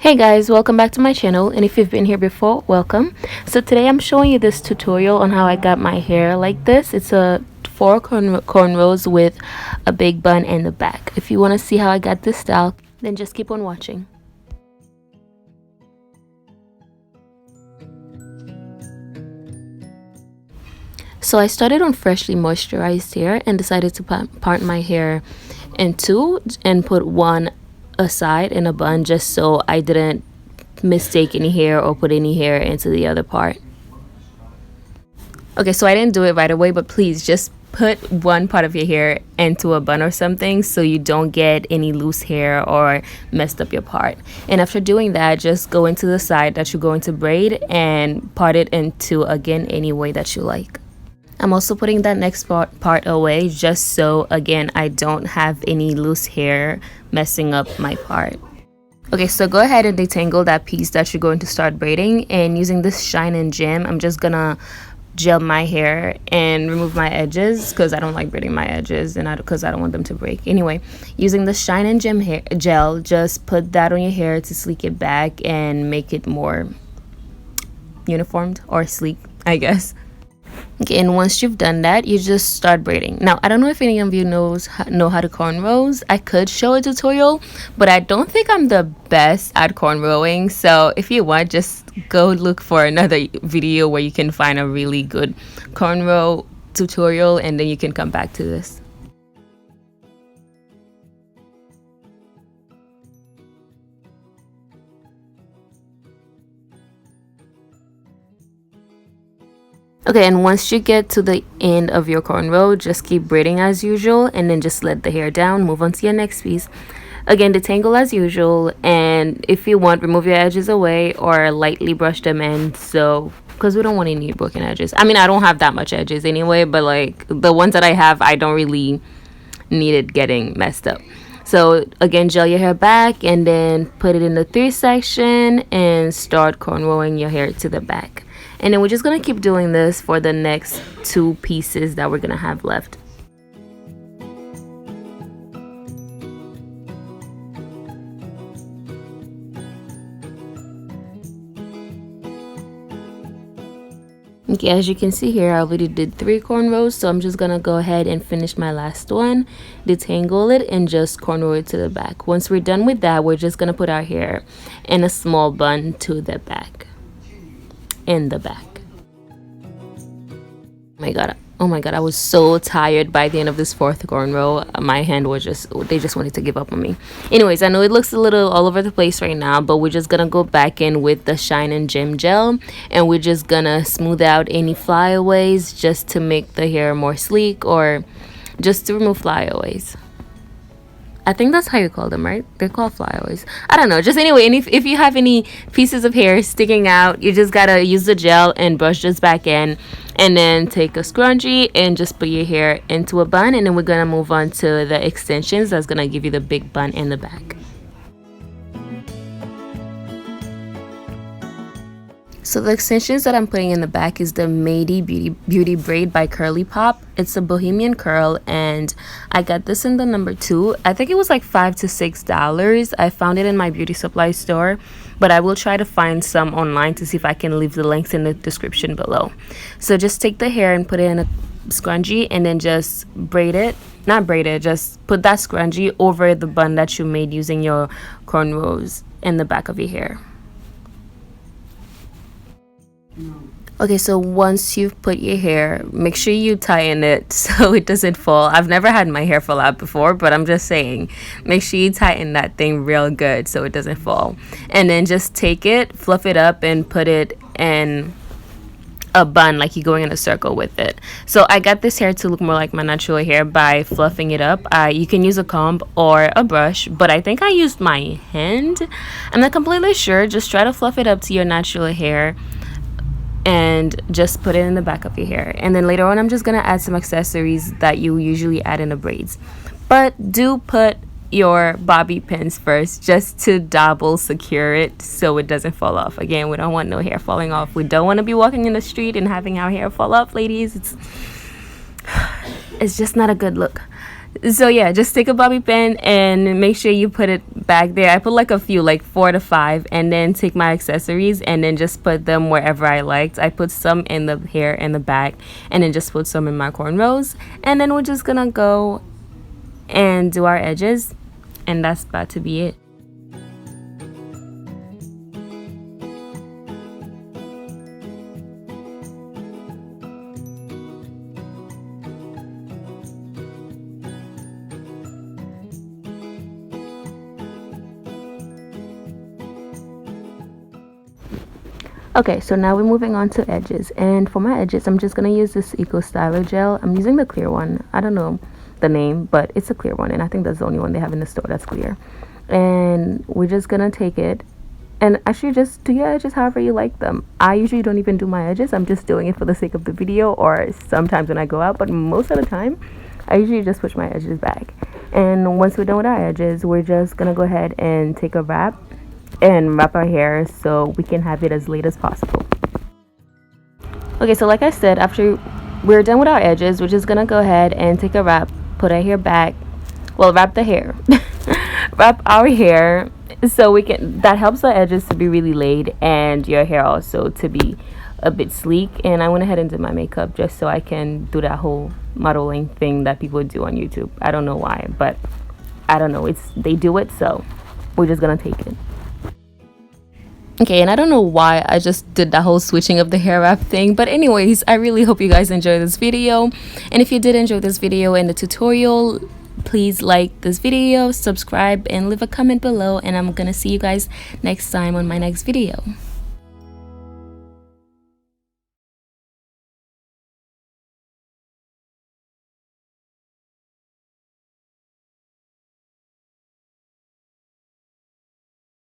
Hey guys, welcome back to my channel, and if you've been here before, welcome. So today I'm showing you this tutorial on how I got my hair like this. It's a four cornrows with a big bun in the back. If you want to see how I got this style, then just keep on watching. So I started on freshly moisturized hair and decided to part my hair in two and put one aside in a bun, just so I didn't mistake any hair or put any hair into the other part. Okay, so I didn't do it right away, but please just put one part of your hair into a bun or something so you don't get any loose hair or messed up your part. And after doing that, just go into the side that you're going to braid and part it into, again, any way that you like. I'm also putting that next part away just so, again, I don't have any loose hair messing up my part. Okay, so go ahead and detangle that piece that you're going to start braiding, and using this shine and gem, I'm just gonna gel my hair and remove my edges because I don't like braiding my edges and because I don't want them to break. Anyway, using the shine and gem gel, just put that on your hair to sleek it back and make it more uniformed or sleek, I guess. Okay, and once you've done that, you just start braiding. Now, I don't know if any of you know how to cornrows. I could show a tutorial, but I don't think I'm the best at cornrowing. So if you want, just go look for another video where you can find a really good cornrow tutorial, and then you can come back to this. Okay, and once you get to the end of your cornrow, just keep braiding as usual, and then just let the hair down, move on to your next piece. Again, detangle as usual, and if you want, remove your edges away or lightly brush them in, so because we don't want any broken edges. I mean, I don't have that much edges anyway, but like the ones that I have, I don't really need it getting messed up. So again, gel your hair back and then put it in the 3 section and start cornrowing your hair to the back. And then we're just going to keep doing this for the next 2 pieces that we're going to have left. Okay, as you can see here, I already did 3 cornrows, so I'm just going to go ahead and finish my last one, detangle it, and just cornrow it to the back. Once we're done with that, we're just going to put our hair in a small bun to the back. In the back. Oh my god, I was so tired by the end of this 4th cornrow. My hand was they just wanted to give up on me. Anyways, I know it looks a little all over the place right now, but we're just gonna go back in with the shine and gem gel, and we're just gonna smooth out any flyaways just to make the hair more sleek, or just to remove flyaways. I think that's how you call them, right? They're called flyaways. I don't know. Just anyway, and if you have any pieces of hair sticking out, you just gotta use the gel and brush this back in, and then take a scrunchie and just put your hair into a bun, and then we're gonna move on to the extensions. That's gonna give you the big bun in the back. So the extensions that I'm putting in the back is the Mady Beauty Braid by Curly Pop. It's a bohemian curl, and I got this in the number 2. I think it was like $5 to $6. I found it in my beauty supply store, but I will try to find some online to see if I can leave the links in the description below. So just take the hair and put it in a scrunchie, and then just braid it. Not braid it, just put that scrunchie over the bun that you made using your cornrows in the back of your hair. Okay, so once you've put your hair, make sure you tighten it so it doesn't fall. I've never had my hair fall out before, but I'm just saying, make sure you tighten that thing real good so it doesn't fall. And then just take it, fluff it up, and put it in a bun, like you're going in a circle with it. So I got this hair to look more like my natural hair by fluffing it up. You can use a comb or a brush, but I think I used my hand. I'm not completely sure. Just try to fluff it up to your natural hair and just put it in the back of your hair. And then later on, I'm just gonna add some accessories that you usually add in the braids, but do put your bobby pins first, just to double secure it so it doesn't fall off. Again, we don't want no hair falling off. We don't want to be walking in the street and having our hair fall off, ladies. It's just not a good look. So yeah, just take a bobby pin and make sure you put it back there. I put like a few, like 4 to 5, and then take my accessories and then just put them wherever I liked. I put some in the hair in the back, and then just put some in my cornrows, and then we're just gonna go and do our edges, and that's about to be it. Okay, so now we're moving on to edges, and for my edges I'm just gonna use this Eco Styler gel. I'm using the clear one. I don't know the name, but it's a clear one, and I think that's the only one they have in the store that's clear. And we're just gonna take it and actually just do your edges however you like them. I usually don't even do my edges. I'm just doing it for the sake of the video, or sometimes when I go out, but most of the time I usually just push my edges back. And once we're done with our edges, we're just gonna go ahead and take a wrap and wrap our hair so we can have it as late as possible. Okay, so like I said, after we're done with our edges, we're just gonna go ahead and take a wrap, put our hair back, well, wrap the hair wrap our hair so we can, that helps the edges to be really laid and your hair also to be a bit sleek. And I went ahead and did my makeup just so I can do that whole modeling thing that people do on YouTube. I don't know why, but I don't know, they do it, so we're just gonna take it. Okay, and I don't know why I just did that whole switching of the hair wrap thing, but anyways, I really hope you guys enjoyed this video. And if you did enjoy this video and the tutorial, please like this video, subscribe, and leave a comment below, and I'm gonna see you guys next time on my next video.